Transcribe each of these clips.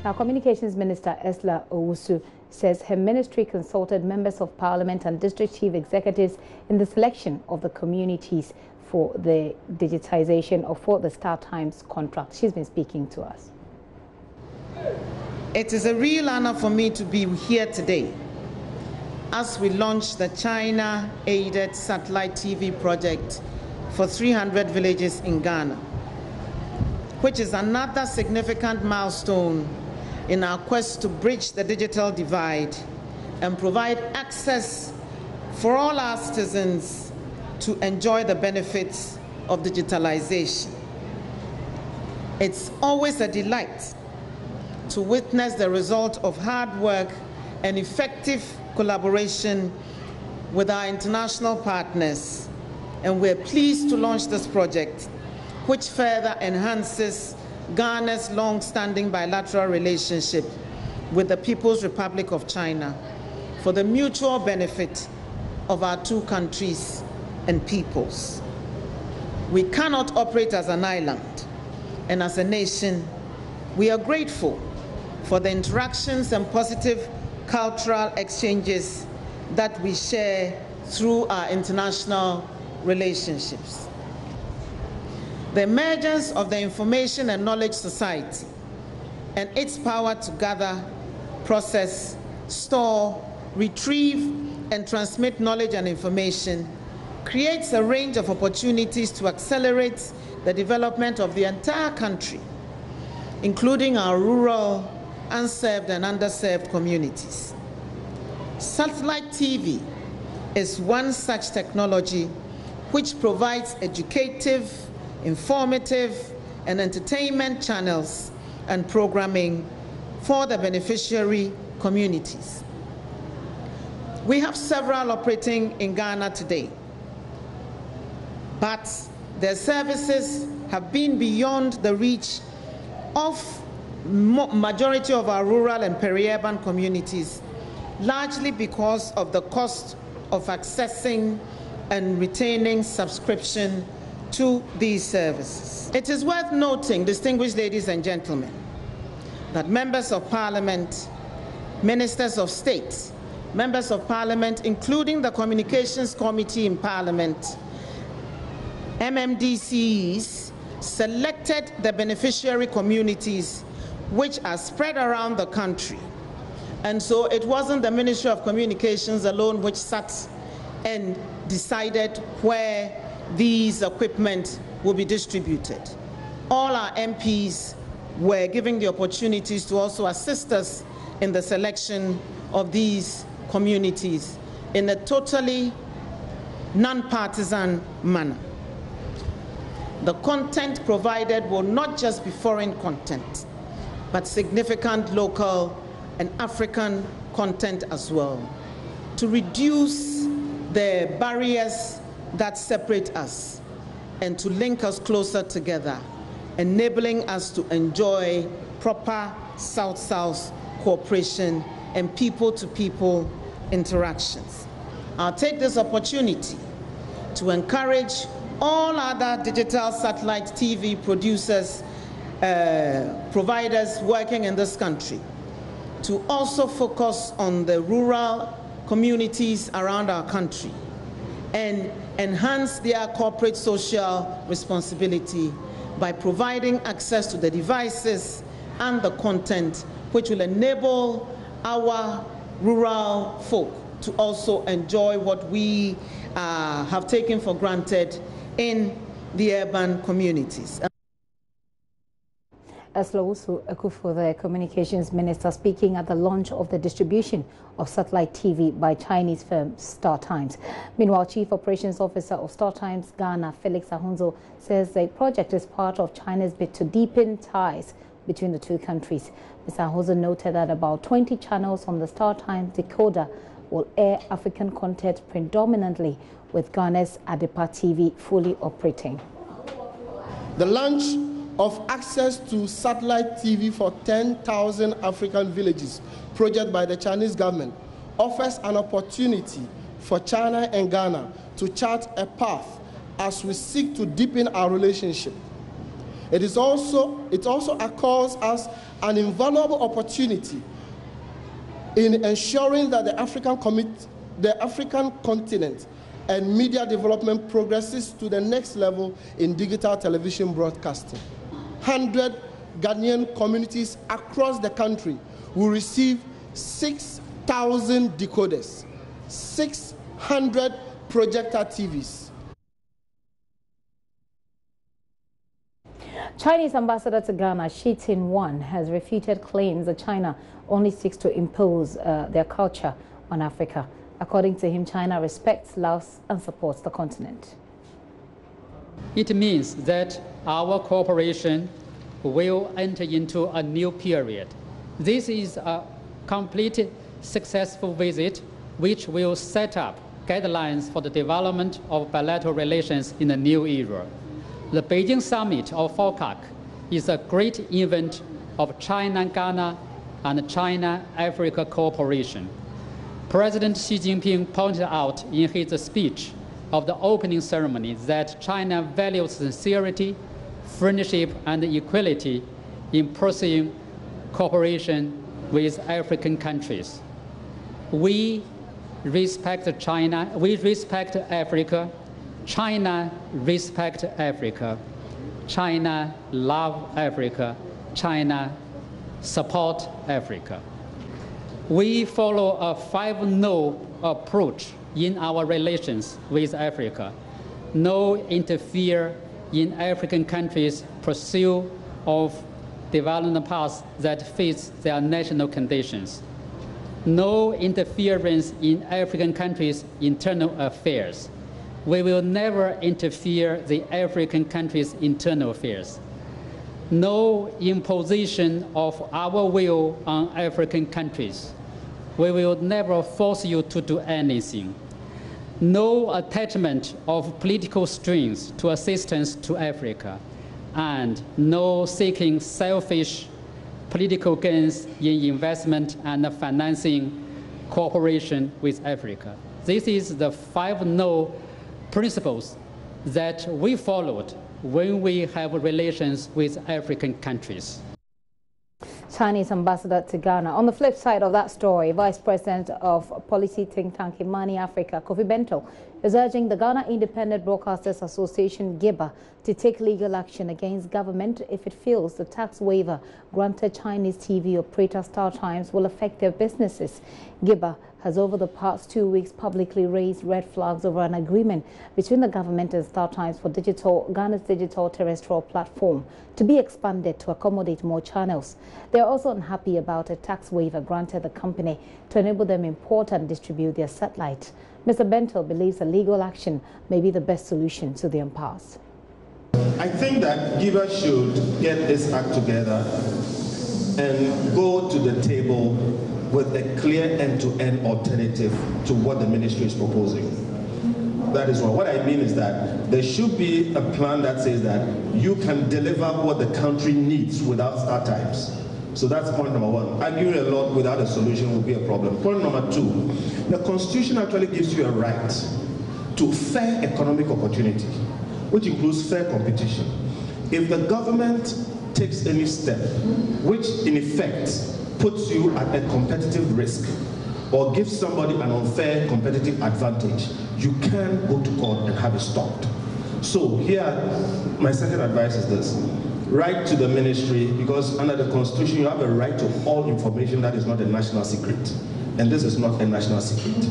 Now, Communications Minister Esla Owusu says her ministry consulted members of parliament and district chief executives in the selection of the communities for the digitization of for the Star Times contract. She's been speaking to us. It is a real honor for me to be here today as we launch the China-aided satellite TV project for 300 villages in Ghana, which is another significant milestone in our quest to bridge the digital divide and provide access for all our citizens to enjoy the benefits of digitalization. It's always a delight to witness the result of hard work and effective collaboration with our international partners, and we're pleased to launch this project, which further enhances Ghana's long-standing bilateral relationship with the People's Republic of China for the mutual benefit of our two countries and peoples. We cannot operate as an island, and as a nation, we are grateful for the interactions and positive cultural exchanges that we share through our international relationships. The emergence of the Information and Knowledge Society and its power to gather, process, store, retrieve, and transmit knowledge and information creates a range of opportunities to accelerate the development of the entire country, including our rural, unserved, and underserved communities. Satellite TV is one such technology which provides educative, informative, and entertainment channels and programming for the beneficiary communities. We have several operating in Ghana today, but their services have been beyond the reach of majority of our rural and peri-urban communities, largely because of the cost of accessing and retaining subscription to these services. It is worth noting, distinguished ladies and gentlemen, that members of parliament, ministers of state, members of parliament, including the communications committee in parliament, MMDCs, selected the beneficiary communities which are spread around the country. And so it wasn't the Ministry of Communications alone which sat and decided where these equipment will be distributed. All our MPs were given the opportunities to also assist us in the selection of these communities in a totally non-partisan manner. The content provided will not just be foreign content, but significant local and African content as well, to reduce the barriers that separate us and to link us closer together, enabling us to enjoy proper South-South cooperation and people-to-people interactions. I'll take this opportunity to encourage all other digital satellite TV producers, providers working in this country to also focus on the rural communities around our country and enhance their corporate social responsibility by providing access to the devices and the content which will enable our rural folk to also enjoy what we have taken for granted in the urban communities. Esla Owusu Ekufo, the Communications Minister, speaking at the launch of the distribution of satellite TV by Chinese firm Star Times. Meanwhile, Chief Operations Officer of Star Times Ghana, Felix Ahunzo, says the project is part of China's bid to deepen ties between the two countries. Mr. Ahunzo noted that about 20 channels on the Star Times decoder will air African content predominantly, with Ghana's Adepa TV fully operating. The launch of access to satellite TV for 10,000 African villages project by the Chinese government offers an opportunity for China and Ghana to chart a path as we seek to deepen our relationship. It also accords us an invaluable opportunity in ensuring that the African continent and media development progresses to the next level in digital television broadcasting. 100 Ghanaian communities across the country will receive 6,000 decoders, 600 projector TVs. Chinese ambassador to Ghana, Shi Tin-wan, has refuted claims that China only seeks to impose their culture on Africa. According to him, China respects, loves, and supports the continent. It means that our cooperation will enter into a new period. This is a complete successful visit which will set up guidelines for the development of bilateral relations in a new era. The Beijing Summit of FOCAC is a great event of China-Ghana and China-Africa cooperation. President Xi Jinping pointed out in his speech of the opening ceremony that China values sincerity, friendship, and equality in pursuing cooperation with African countries. We respect China, we respect Africa, China respect Africa, China love Africa, China support Africa. We follow a 5-no approach in our relations with Africa. No interfere in African countries' pursuit of development paths that fits their national conditions. No interference in African countries' internal affairs. We will never interfere the African countries' internal affairs. No imposition of our will on African countries. We will never force you to do anything. No attachment of political strings to assistance to Africa, and no seeking selfish political gains in investment and financing cooperation with Africa. This is the 5-no principles that we followed when we have relations with African countries. Chinese ambassador to Ghana. On the flip side of that story, Vice President of policy think tank Imani Africa, Kofi Bento, is urging the Ghana Independent Broadcasters Association, GIBA, to take legal action against government if it feels the tax waiver granted Chinese TV operator StarTimes will affect their businesses. GIBA has over the past 2 weeks publicly raised red flags over an agreement between the government and StarTimes for Ghana's digital terrestrial platform to be expanded to accommodate more channels. They are also unhappy about a tax waiver granted the company to enable them import and distribute their satellite. Mr. Bento believes a legal action may be the best solution to the impasse. I think that GIBA should get this act together and go to the table with a clear end-to-end alternative to what the ministry is proposing. That is what I mean is that there should be a plan that says that you can deliver what the country needs without StarTimes. So that's point number one. Arguing a lot without a solution will be a problem. Point number two, the Constitution actually gives you a right to fair economic opportunity, which includes fair competition. If the government takes any step which in effect puts you at a competitive risk or gives somebody an unfair competitive advantage, you can go to court and have it stopped. So here, my second advice is this. Write to the ministry, because under the Constitution you have a right to all information that is not a national secret. And this is not a national secret.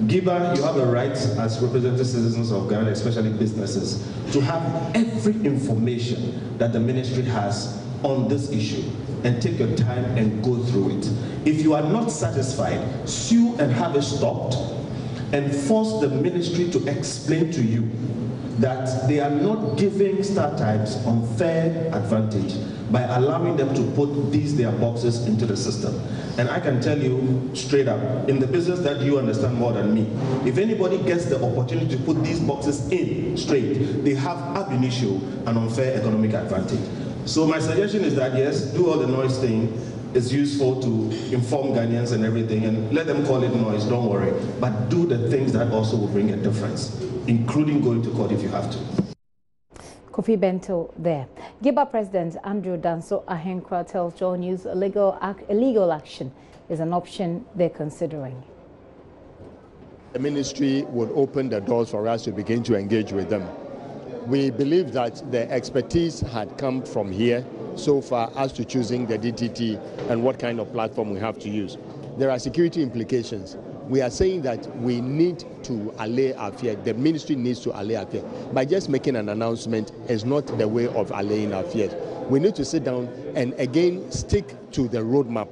GIBA, you have a right as representative citizens of Ghana, especially businesses, to have every information that the ministry has on this issue, and take your time and go through it. If you are not satisfied, sue and have it stopped, and force the ministry to explain to you that they are not giving StarTimes unfair advantage by allowing them to put their boxes into the system. And I can tell you straight up, in the business that you understand more than me, if anybody gets the opportunity to put these boxes in straight, they have ab initio an unfair economic advantage. So my suggestion is that yes, do all the noise thing. It's useful to inform Ghanaians and everything, and let them call it noise, don't worry. But do the things that also will bring a difference, including going to court if you have to. Kofi Bento there. Giba President Andrew Danso Ahenkra tells JoyNews illegal action is an option they're considering. The ministry will open the doors for us to begin to engage with them. We believe that the expertise had come from here so far as to choosing the DTT and what kind of platform we have to use. There are security implications. We are saying that we need to allay our fear. The ministry needs to allay our fear. By just making an announcement is not the way of allaying our fears. We need to sit down and again stick to the roadmap.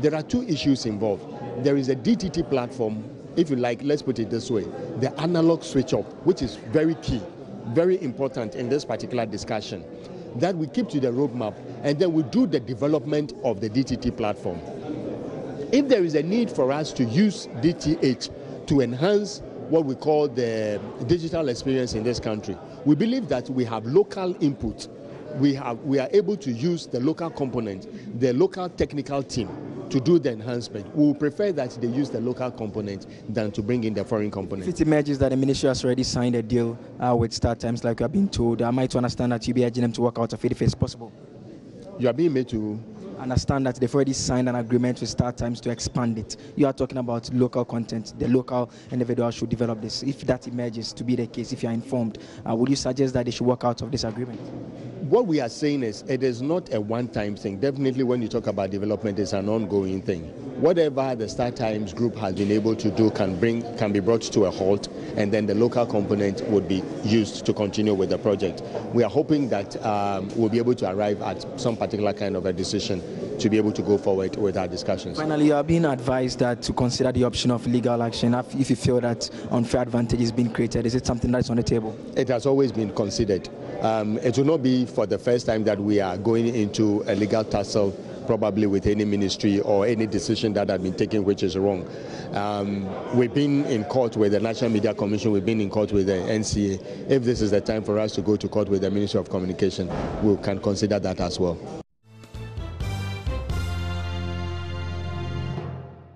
There are two issues involved. There is a DTT platform, if you like, let's put it this way, the analog switch off, which is very key, very important in this particular discussion, that we keep to the roadmap and then we do the development of the DTT platform. If there is a need for us to use DTH to enhance what we call the digital experience in this country, we believe that we have local input. We are able to use the local component, the local technical team to do the enhancement. We would prefer that they use the local component than to bring in the foreign component. If it emerges that the ministry has already signed a deal with StarTimes, like we have been told, am I to understand that you'll be urging them to work out of it if it's possible? You are being made to understand that they've already signed an agreement with StarTimes to expand it. You are talking about local content. The local individual should develop this. If that emerges to be the case, if you are informed, would you suggest that they should work out of this agreement? What we are saying is it is not a one-time thing. Definitely when you talk about development, it's an ongoing thing. Whatever the StarTimes group has been able to do can be brought to a halt, and then the local component would be used to continue with the project. We are hoping that we'll be able to arrive at some particular kind of a decision to be able to go forward with our discussions. Finally, you are being advised that to consider the option of legal action if you feel that unfair advantage is being created. Is it something that's on the table? It has always been considered. It will not be for the first time that we are going into a legal tussle, probably with any ministry or any decision that has been taken which is wrong. We've been in court with the National Media Commission, we've been in court with the NCA. If this is the time for us to go to court with the Ministry of Communication, we can consider that as well.